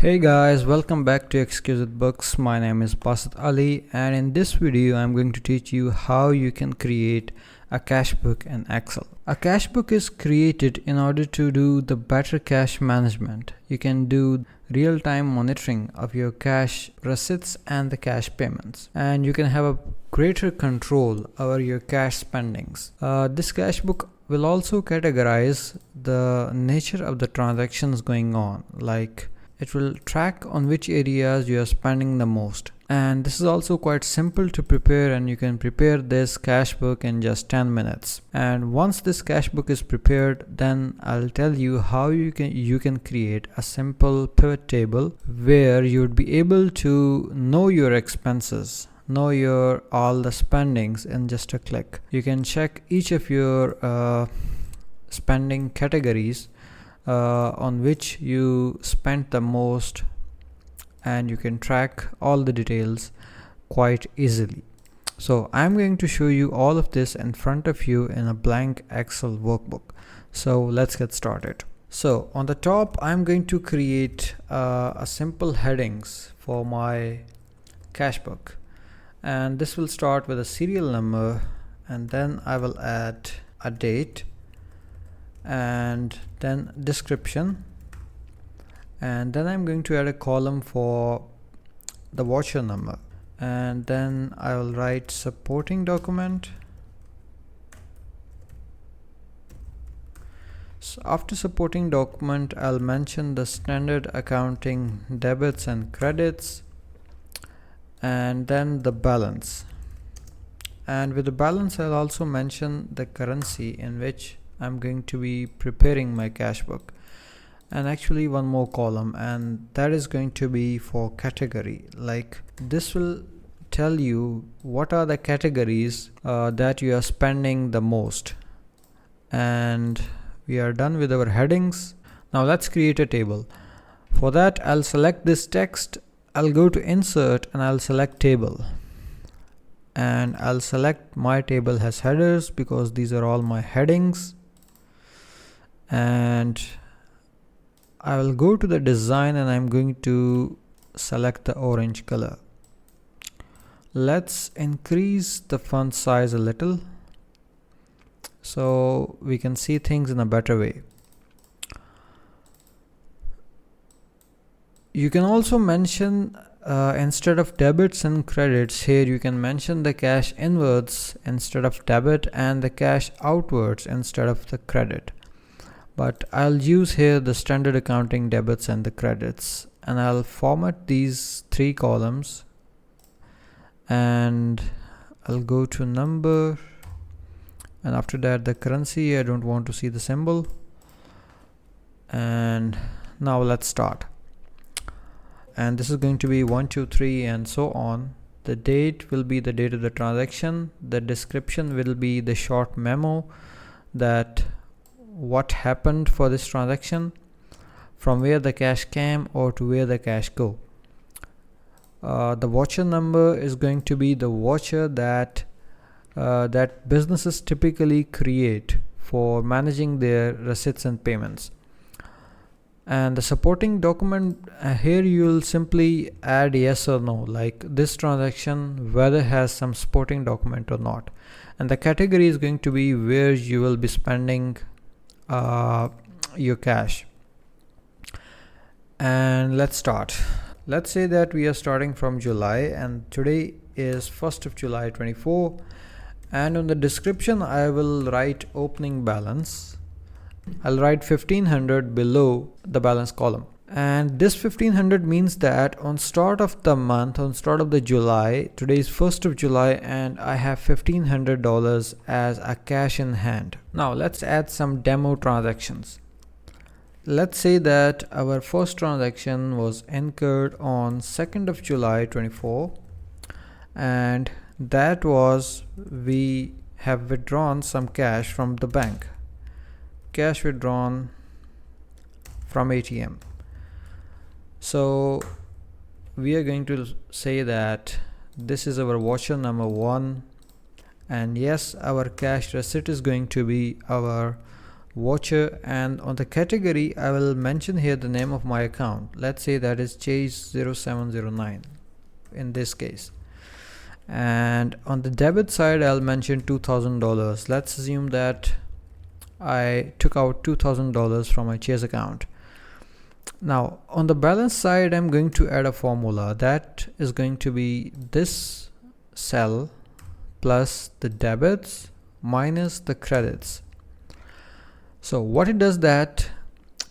Hey guys, welcome back to Exquisite Books. My name is Basit Ali, and in this video I'm going to teach you how you can create a cash book in Excel. A cash book is created in order to do the better cash management. You can do real-time monitoring of your cash receipts and the cash payments, and you can have a greater control over your cash spendings. This cash book will also categorize the nature of the transactions going on, like it will track on which areas you are spending the most. And this is also quite simple to prepare, and you can prepare this cash book in just 10 minutes. And once this cash book is prepared, then I'll tell you how you can create a simple pivot table where you would be able to know your expenses, know your all the spendings in just a click. You can check each of your spending categories on which you spent the most, and you can track all the details quite easily. So I'm going to show you all of this in front of you in a blank Excel workbook. So let's get started. So on the top, I'm going to create a simple headings for my cash book, and this will start with a serial number, and then I will add a date, and then description, and then I'm going to add a column for the voucher number, and then I will write supporting document. So after supporting document, I'll mention the standard accounting debits and credits, and then the balance, and with the balance I'll also mention the currency in which I'm going to be preparing my cash book, and actually one more column, and that is going to be for category. Like this will tell you what are the categories that you are spending the most. And we are done with our headings. Now let's create a table. For that, I'll select this text, I'll go to insert, and I'll select table, and I'll select my table has headers because these are all my headings. And I will go to the design, and I'm going to select the orange color. Let's increase the font size a little so we can see things in a better way. You can also mention instead of debits and credits, here you can mention the cash inwards instead of debit and the cash outwards instead of the credit. But I'll use here the standard accounting debits and the credits, and I'll format these three columns, and I'll go to number, and after that the currency. I don't want to see the symbol. And now let's start. And this is going to be 1, 2, 3 and so on. The date will be the date of the transaction. The description will be the short memo that what happened for this transaction, from where the cash came or to where the cash go. The voucher number is going to be the voucher that businesses typically create for managing their receipts and payments. And the supporting document, here you will simply add yes or no, like this transaction whether has some supporting document or not. And the category is going to be where you will be spending your cash. And let's start. Let's say that we are starting from July, and today is 1st of July 24, and on the description I will write opening balance. I'll write 1500 below the balance column, and this 1500 means that on start of the month, on start of the July, today is 1st of July, and I have $1,500 as a cash in hand. Now let's add some demo transactions. Let's say that our first transaction was incurred on 2nd of July 24, and that was we have withdrawn some cash from the bank. Cash withdrawn from ATM. So we are going to say that this is our voucher number 1, and yes, our cash receipt is going to be our voucher, and on the category I will mention here the name of my account. Let's say that is Chase0709 in this case. And on the debit side I'll mention $2,000. Let's assume that I took out $2,000 from my Chase account. Now on the balance side I'm going to add a formula that is going to be this cell plus the debits minus the credits. So what it does, that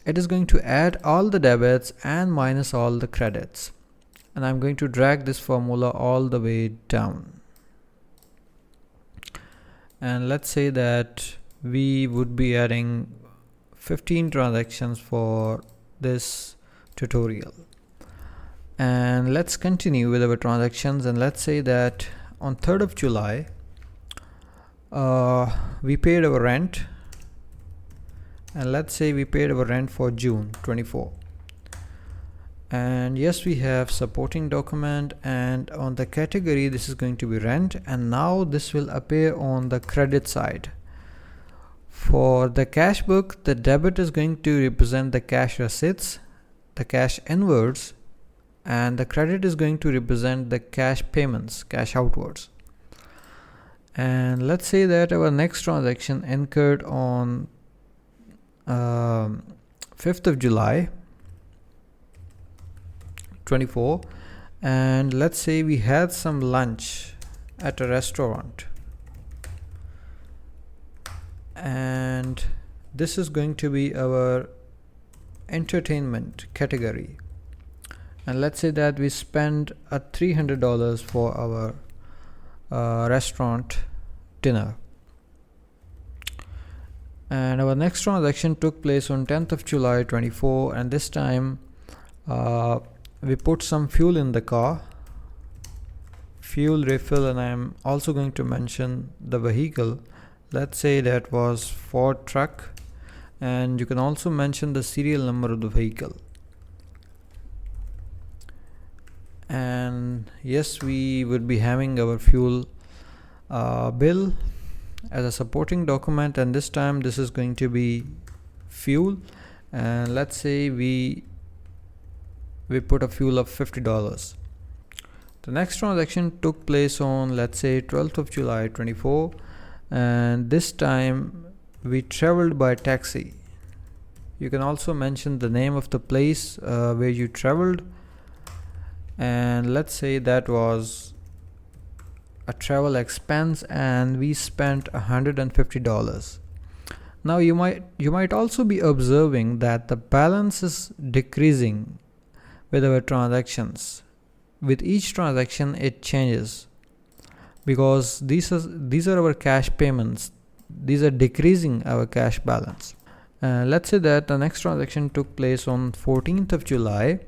it is going to add all the debits and minus all the credits, and I'm going to drag this formula all the way down. And let's say that we would be adding 15 transactions for this tutorial. And let's continue with our transactions, and let's say that on 3rd of July we paid our rent, and let's say we paid our rent for June 24. And yes, we have supporting document, and on the category this is going to be rent, and now this will appear on the credit side. For the cash book, the debit is going to represent the cash receipts, the cash inwards, and the credit is going to represent the cash payments, cash outwards. And let's say that our next transaction incurred on 5th of July 24, and let's say we had some lunch at a restaurant, and this is going to be our entertainment category. And let's say that we spend $300 for our restaurant dinner. And our next transaction took place on 10th of July 24, and this time we put some fuel in the car, fuel refill, and I'm also going to mention the vehicle. Let's say that was Ford truck, and you can also mention the serial number of the vehicle. And yes, we would be having our fuel bill as a supporting document, and this time this is going to be fuel, and let's say we put a fuel of $50. The next transaction took place on, let's say, 12th of July 24, and this time we traveled by taxi. You can also mention the name of the place where you traveled, and let's say that was a travel expense, and we spent $150. Now you might also be observing that the balance is decreasing with our transactions. With each transaction it changes, because these are our cash payments. These are decreasing our cash balance. Let's say that the next transaction took place on 14th of July,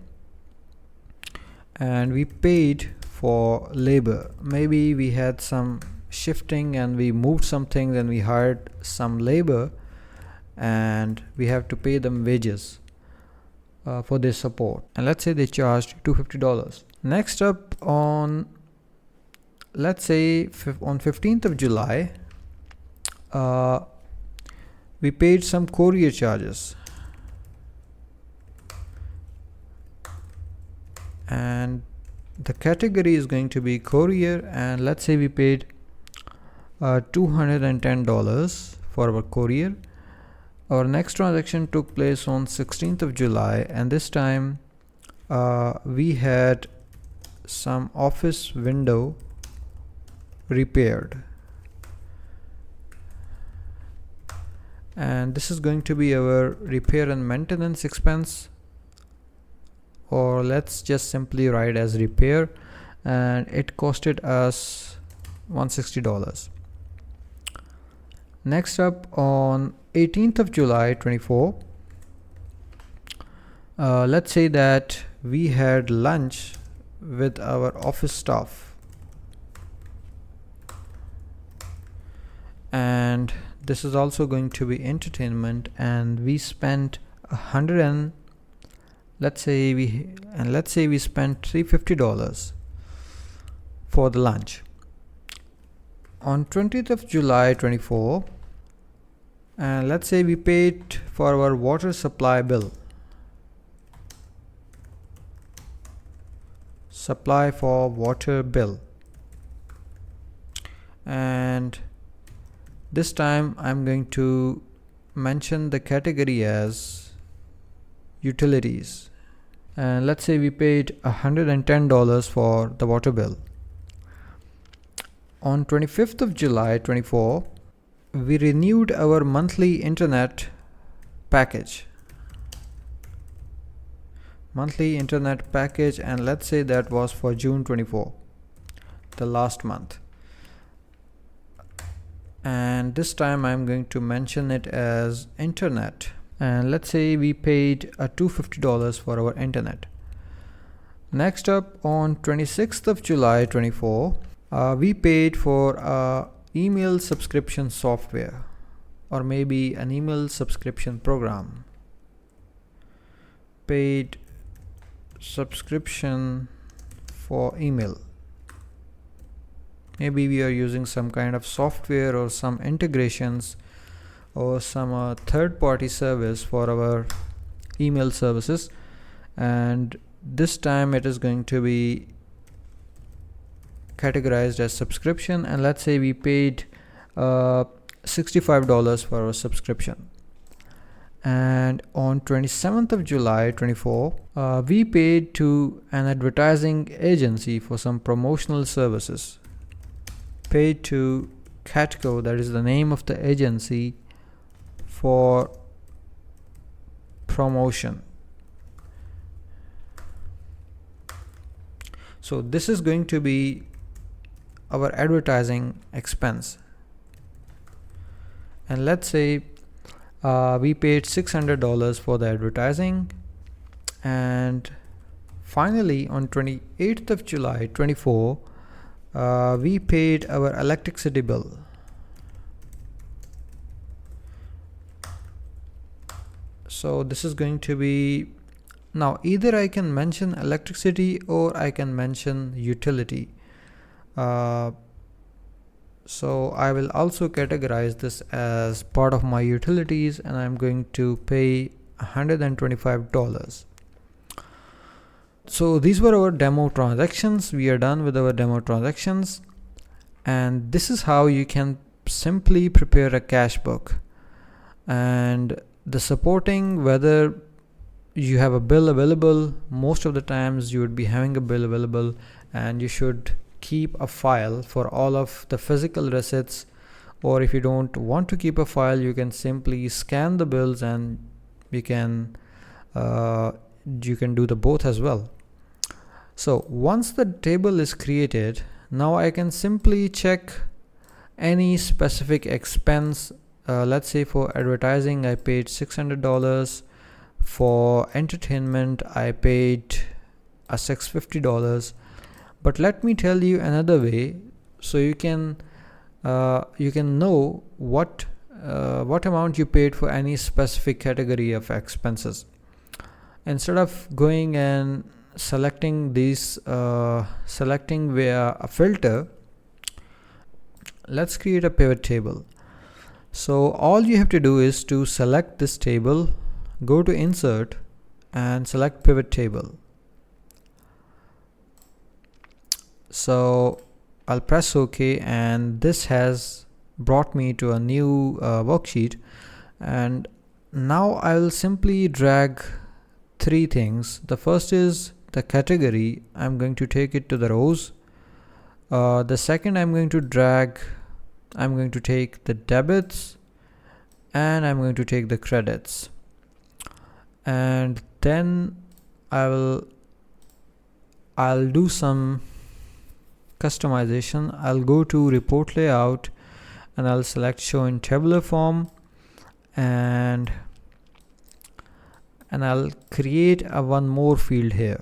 and we paid for labor. Maybe we had some shifting and we moved some things and we hired some labor, and we have to pay them wages for their support, and let's say they charged $250. Next up, on, let's say, on 15th of July we paid some courier charges, and the category is going to be courier, and let's say we paid $210 for our courier. Our next transaction took place on 16th of July, and this time we had some office window repaired, and this is going to be our repair and maintenance expense, or let's just simply write as repair, and it costed us $160. Next up, on 18th of July 24, let's say that we had lunch with our office staff, and this is also going to be entertainment, and we spent let's say we spent $350 for the lunch. On 20th of July 24, And let's say we paid for our water supply bill. Supply for water bill. And this time I'm going to mention the category as utilities. And let's say we paid $110 for the water bill. On 25th of July 24, we renewed our monthly internet package. Monthly internet package, and let's say that was for June 24, the last month. And this time I'm going to mention it as internet. And let's say we paid $250 for our internet. Next up, on 26th of July 24, we paid for email subscription software, or maybe an email subscription program. Paid subscription for email. Maybe we are using some kind of software or some integrations or some third-party service for our email services, and this time it is going to be categorized as subscription. And let's say we paid $65 for our subscription. And on 27th of July 24, we paid to an advertising agency for some promotional services. Paid to Catco, that is the name of the agency, for promotion. So this is going to be our advertising expense. And let's say we paid $600 for the advertising. And finally, on 28th of July 24, we paid our electricity bill. So this is going to be, now either I can mention electricity or I can mention utility. So I will also categorize this as part of my utilities, and I'm going to pay $125. So these were our demo transactions. We are done with our demo transactions, and this is how you can simply prepare a cash book. And the supporting, whether you have a bill available, most of the times you would be having a bill available, and you should keep a file for all of the physical receipts. Or if you don't want to keep a file, you can simply scan the bills, and you can do the both as well. So once the table is created, now I can simply check any specific expense. Let's say for advertising I paid $600, for entertainment I paid $650. But let me tell you another way, so you can know what amount you paid for any specific category of expenses. Instead of going and selecting these, selecting via a filter, let's create a pivot table. So all you have to do is to select this table, go to insert and select pivot table. So I'll press OK, and this has brought me to a new worksheet. And now I'll simply drag three things. The first is the category. I'm going to take it to the rows. The second, I'm going to take the debits, and I'm going to take the credits. And then I'll do some customization. I'll go to report layout, and I'll select show in tabular form, and I'll create one more field here.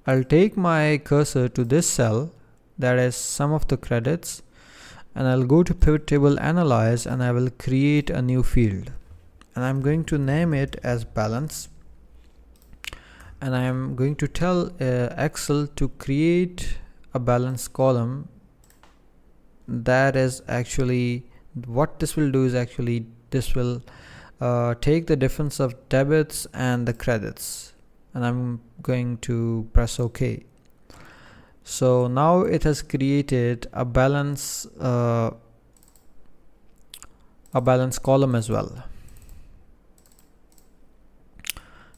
I'll take my cursor to this cell, that is sum of the credits, and I'll go to pivot table analyze, and I will create a new field, and I'm going to name it as balance. And I'm going to tell Excel to create a balance column. That is actually what this will do, is actually this will take the difference of debits and the credits, and I'm going to press OK. So now it has created a balance column as well.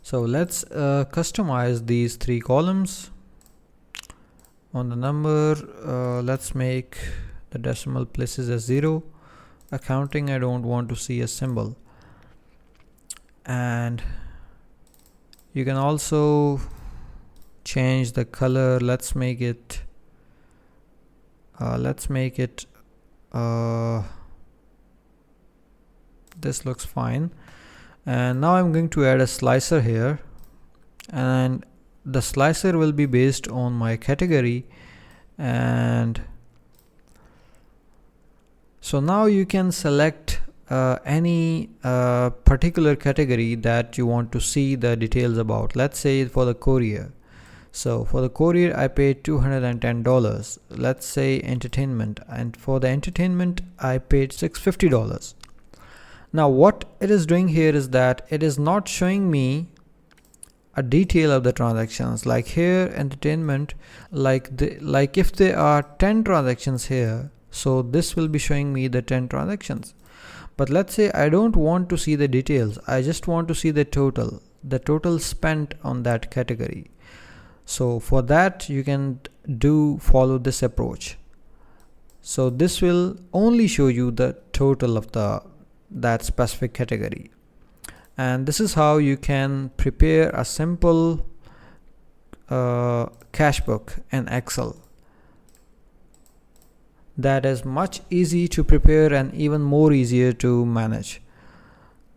So let's customize these three columns. On the number, let's make the decimal places as 0. Accounting, I don't want to see a symbol. And you can also change the color. Let's make it this looks fine. And now I'm going to add a slicer here, and the slicer will be based on my category. And so now you can select any particular category that you want to see the details about. Let's say for the courier. So for the courier I paid $210. Let's say entertainment, and for the entertainment I paid $650. Now what it is doing here is that it is not showing me a detail of the transactions. Like here, entertainment, like if there are 10 transactions here, so this will be showing me the 10 transactions. But let's say I don't want to see the details, I just want to see the total spent on that category. So for that you can follow this approach. So this will only show you the total of that specific category. And this is how you can prepare a simple cash book in Excel. That is much easy to prepare and even more easier to manage.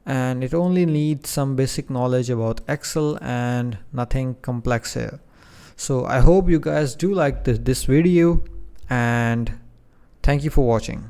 And it only needs some basic knowledge about Excel and nothing complex here. So I hope you guys do like this video, and thank you for watching.